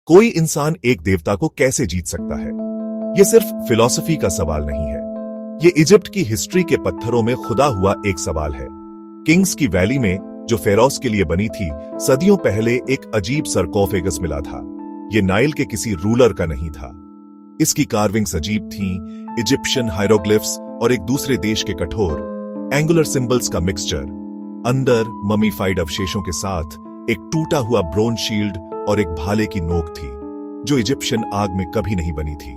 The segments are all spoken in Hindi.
कोई इंसान एक देवता को कैसे जीत सकता है? यह सिर्फ फिलॉसफी का सवाल नहीं है। ये इजिप्ट की हिस्ट्री के पत्थरों में खुदा हुआ एक सवाल है। किंग्स की वैली में, जो फेरोज के लिए बनी थी, सदियों पहले एक अजीब सरकोफेगस मिला था। ये नाइल के किसी रूलर का नहीं था। इसकी कार्विंग्स अजीब थीं, इजिप्शियन हायरोग्लिफ्स और एक दूसरे देश के कठोर एंगुलर सिंबल्स का मिक्सचर। अंदर ममीफाइड अवशेषों के साथ एक टूटा हुआ ब्रोंज शील्ड और एक भाले की नोक थी, जो इजिप्शियन आग में कभी नहीं बनी थी।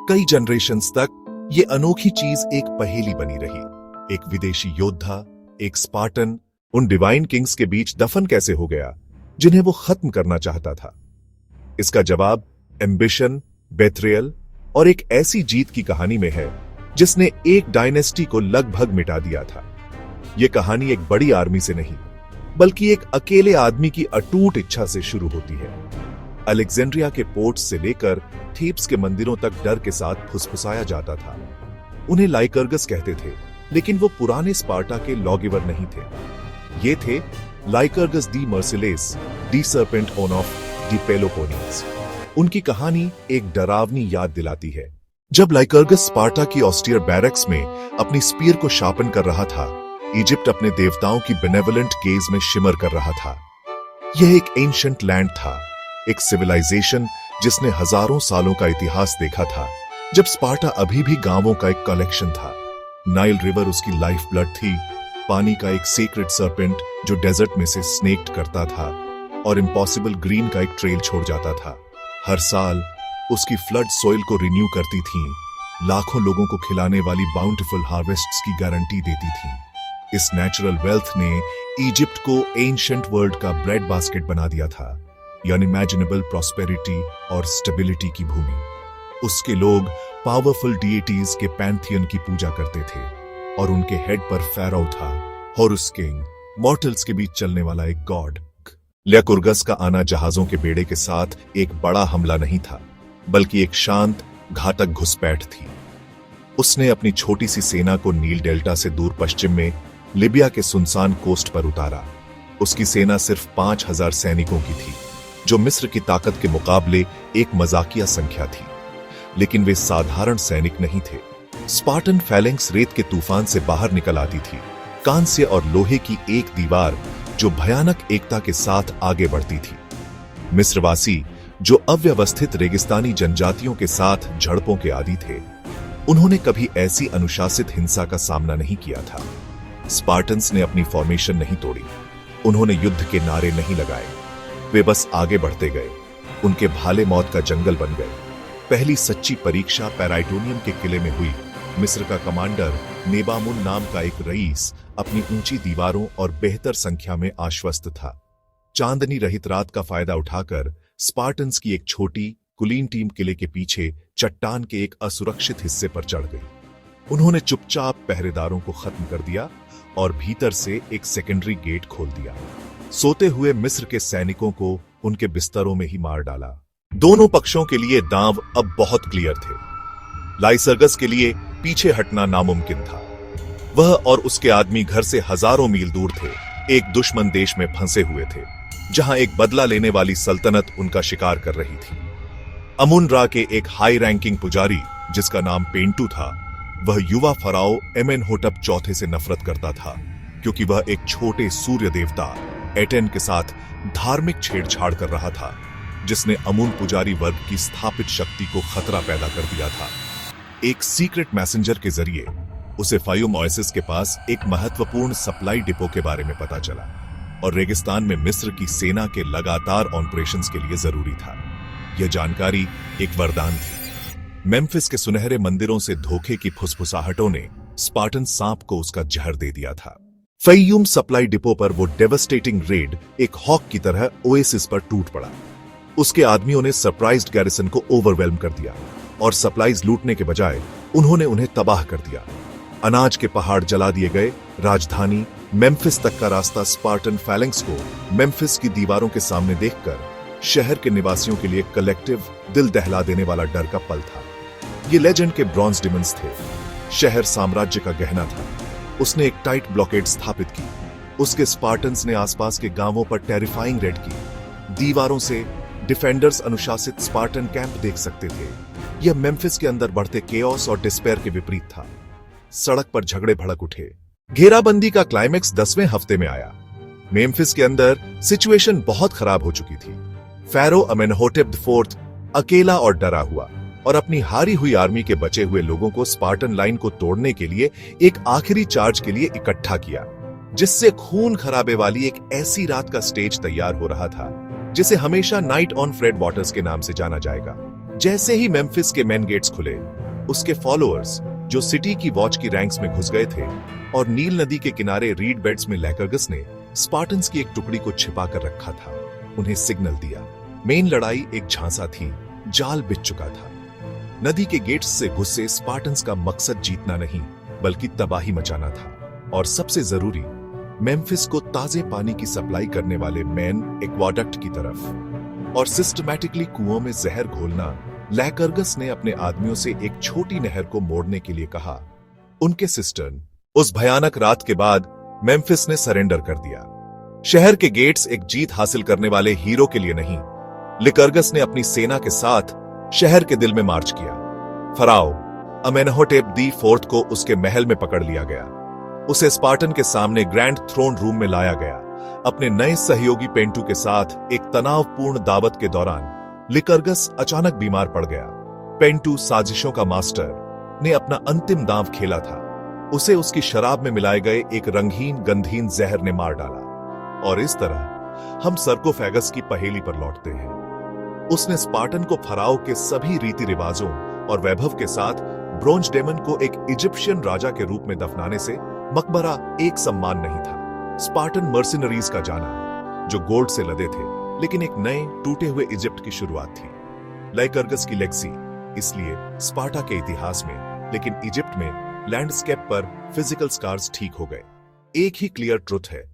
कई जनरेशंस तक ये अनोखी चीज एक पहेली बनी रही। एक विदेशी योद्धा, एक स्पार्टन, उन डिवाइन किंग्स के बीच दफन कैसे हो गया, जिन्हें वो खत्म करना चाहता था? इसका जवाब एम्बिशन, बेथरेयल और एक ऐसी जीत की कहानी में है जिसने एक डायनेस्टी को लगभग मिटा दिया था। यह कहानी एक बड़ी आर्मी से नहीं, बल्कि एक अकेले आदमी की अटूट इच्छा से शुरू होती है। अलेक्जेंड्रिया के पोर्ट्स से लेकर थीब्स के मंदिरों तक डर के साथ फुसफुसाया जाता था। उन्हें लाइकर्गस कहते थे, लेकिन वो पुराने स्पार्टा के लॉगिवर नहीं थे। ये थे Lycurgus the merciless, the serpent on of the Peloponnese. उनकी कहानी एक डरावनी याद दिलाती है। जब लाइकर्गस स्पार्टा की ऑस्टियर बैरक्स में अपनी स्पीयर को शार्पन कर रहा था, इजिप्ट अपने देवताओं की बेनेवलेंट गेज में शिमर कर रहा था। यह एक एंशिएंट लैंड था, एक सिविलाइजेशन जिसने हजारों सालों का इतिहास देखा था, जब स्पार्टा अभी भी गांवों का एक कलेक्शन था। नाइल रिवर उसकी लाइफ ब्लड थी, पानी का एक सीक्रेट सर्पेंट जो डेजर्ट में से स्नेक्ट करता था और इम्पॉसिबल ग्रीन का एक ट्रेल छोड़ जाता था। हर साल उसकी फ्लड सॉइल को रिन्यू करती थी, लाखों लोगों को खिलाने वाली बाउंटिफुल हार्वेस्ट्स की गारंटी देती थी। इस नेचुरल वेल्थ ने इजिप्ट को एंशिएंट वर्ल्ड का ब्रेड बास्केट बना दिया था, अनइमेजिनेबल प्रॉस्पेरिटी और स्टेबिलिटी की भूमि। उसके लोग पावरफुल डीइटीज के पैंथियन की पूजा करते थे और उनके हेड पर फेरो था, हॉरुस किंग, मॉर्टल्स के बीच चलने वाला एक गॉड। ल्याकुर्गस का आना जहाजों के बेड़े के साथ एक बड़ा हमला नहीं था, बल्कि एक शांत, घातक घुसपैठ थी। उसने अपनी छोटी सी सेना को नील डेल्टा से दूर पश्चिम में लिबिया के सुनसान कोस्ट पर उतारा। उसकी सेना सिर्फ 5000 सैनिकों की थी, जो मिस्र की ताकत के मुकाबले एक मजाकिया संख्या थी। लेकिन वे साधारण सैनिक नहीं थे। स्पार्टन फैलेंक्स रेत के तूफान से बाहर निकल आती थी, कांस्य और लोहे की एक दीवार जो भयानक एकता के साथ आगे बढ़ती थी। मिस्रवासी, जो अव्यवस्थित रेगिस्तानी जनजातियों के साथ झड़पों के आदी थे, उन्होंने कभी ऐसी अनुशासित हिंसा का सामना नहीं किया था। स्पार्टन्स ने अपनी फॉर्मेशन नहीं तोड़ी, उन्होंने युद्ध के नारे नहीं लगाए, वे बस आगे बढ़ते गए। उनके भाले मौत का जंगल बन गए। पहली सच्ची परीक्षा पैराइटोनियम के किले में हुई। मिस्र का कमांडर नेबामुन नाम का एक रईस अपनी ऊंची दीवारों और बेहतर संख्या में आश्वस्त था। चांदनी रहित रात का फायदा उठाकर स्पार्टन्स की एक छोटी कुलीन टीम किले के पीछे चट्टान के एक असुरक्षित हिस्से पर चढ़ गई। उन्होंने चुपचाप पहरेदारों को खत्म कर दिया और भीतर से एक सेकेंडरी गेट खोल दिया। सोते हुए मिस्र के सैनिकों को उनके बिस्तरों में ही मार डाला। दोनों पक्षों के लिए दांव अब बहुत क्लियर थे। लाइसर्गस के लिए पीछे हटना नामुमकिन था। वह और उसके आदमी घर से हजारों मील दूर थे, एक दुश्मन देश में फंसे हुए थे, जहां एक बदला लेने वाली सल्तनत उनका शिकार कर रही थी। अमुन रा के एक हाई रैंकिंग पुजारी, जिसका नाम पेंटू था, वह युवा फराओ एमेनहोटप चौथे से नफरत करता था, क्योंकि वह एक छोटे सूर्य देवता एटेन के साथ धार्मिक छेड़छाड़ कर रहा था, जिसने अमुन पुजारी वर्ग की स्थापित शक्ति को खतरा पैदा कर दिया था। एक सीक्रेट मैसेंजर के जरिए उसे फायुम ओएसिस के पास एक महत्वपूर्ण सप्लाई डिपो के बारे में पता चला, और रेगिस्तान में मिस्र की सेना के लगातार ऑपरेशंस के लिए जरूरी था। यह जानकारी एक वरदान थी। मेम्फिस के सुनहरे मंदिरों से धोखे की फुसफुसाहटों ने स्पार्टन सांप को उसका जहर दे दिया था। फैयुम सप्लाई डिपो पर वो डेवस्टेटिंग रेड एक हॉक की तरह ओएसिस पर टूट पड़ा। उसके आदमियों ने सरप्राइज्ड गैरिसन को ओवरवेल्म कर दिया और सप्लाईज लूटने के बजाय उन्होंने उन्हें तबाह कर दिया। अनाज के पहाड़ जला दिए गए। राजधानी मेम्फिस तक का रास्ता स्पार्टन फैलेंक्स को मेम्फिस की दीवारों के सामने देखकर शहर के निवासियों के लिए कलेक्टिव, दिल दहला देने वाला डर का पल था। ये लेजेंड के ब्रॉन्ज डिमंस थे। शहर साम्राज्य का गहना था। उसने एक टाइट ब्लॉकेड स्थापित की। उसके स्पार्टन्स ने आसपास के गांवों पर टेरिफाइंग रेड की। दीवारों से डिफेंडर्स अनुशासित स्पार्टन कैंप देख सकते थे। यह मेम्फिस के अंदर बढ़ते केओस और डिस्पेयर के विपरीत था। सड़क पर झगड़े भड़क उठे। घेराबंदी का क्लाइमेक्स 10वें हफ्ते में आया। मेम्फिस के अंदर सिचुएशन बहुत खराब हो चुकी थी। फेरो अमेनहोटेप IV अकेला और डरा हुआ और अपनी हारी हुई आर्मी के बचे हुए लोगों को स्पार्टन लाइन को तोड़ने के लिए एक आखिरी चार्ज के लिए इकट्ठा किया, जिससे खून खराबे वाली एक ऐसी रात का स्टेज तैयार हो रहा था जिसे हमेशा नाइट ऑन फ्रेड वाटर्स के नाम से जाना जाएगा। जैसे ही मेम्फिस के मेन गेट्स खुले, उसके फॉलोअर्स जो सिटी की वॉच की रैंक्स में घुस गए थे और नील नदी के किनारे रीड बेड्स में लैकरगस ने स्पार्टन्स की एक टुकड़ी को छिपा कर रखा था, उन्हें सिग्नल दिया। मेन लड़ाई एक झांसा थी, जाल बिछ चुका था। नदी के गेट्स से घुसे स्पार्टन्स का मकसद जीतना नहीं बल्कि तबाही मचाना था, और सबसे जरूरी मेम्फिस को ताजे पानी की सप्लाई करने वाले मेन एक्वाडक्ट की तरफ। और सिस्टमैटिकली कुओं में जहर घोलना। लैकरगस ने अपने आदमियों से एक छोटी नहर को मोड़ने के लिए कहा। उनके सिस्टर्न। उस भयानक रात के बाद मेम्फिस ने सरेंडर कर दिया। शहर के गेट्स एक जीत हासिल करने वाले हीरो के लिए नहीं। लिकरगस ने अपनी सेना के साथ शहर के दिल में मार्च किया। फराओ अमेनहोटेप IV को उसके महल में पकड़ लिया गया। उसे स्पार्टन के सामने ग्रैंड थ्रोन रूम में लाया गया। अपने नए सहयोगी पेंटू के साथ एक तनावपूर्ण दावत के दौरान लिकरगस अचानक बीमार पड़ गया। पेंटू, साजिशों का मास्टर, ने अपना अंतिम दांव खेला था। उसे उसकी शराब में मिलाए गए एक रंगीन गंधहीन जहर ने मार डाला। और इस तरह हम सर्कोफेगस की पहेली पर लौटते हैं। उसने स्पार्टन को फराओ के सभी रीति रिवाजों और वैभव के साथ ब्रोंज डेमन को एक इजिप्शियन राजा के रूप में दफनाने से मकबरा एक सम्मान नहीं था। स्पार्टन मर्सिनरीज का जाना, जो गोल्ड से लदे थे, लेकिन एक नए टूटे हुए इजिप्ट की शुरुआत थी। लाइकरगस की लेगसी, इसलिए स्पार्टा के इतिहास में, लेकिन इजिप्ट में लैंडस्केप पर फिजिकल स्कार्स ठीक हो गए। एक ही क्लियर ट्रुथ है,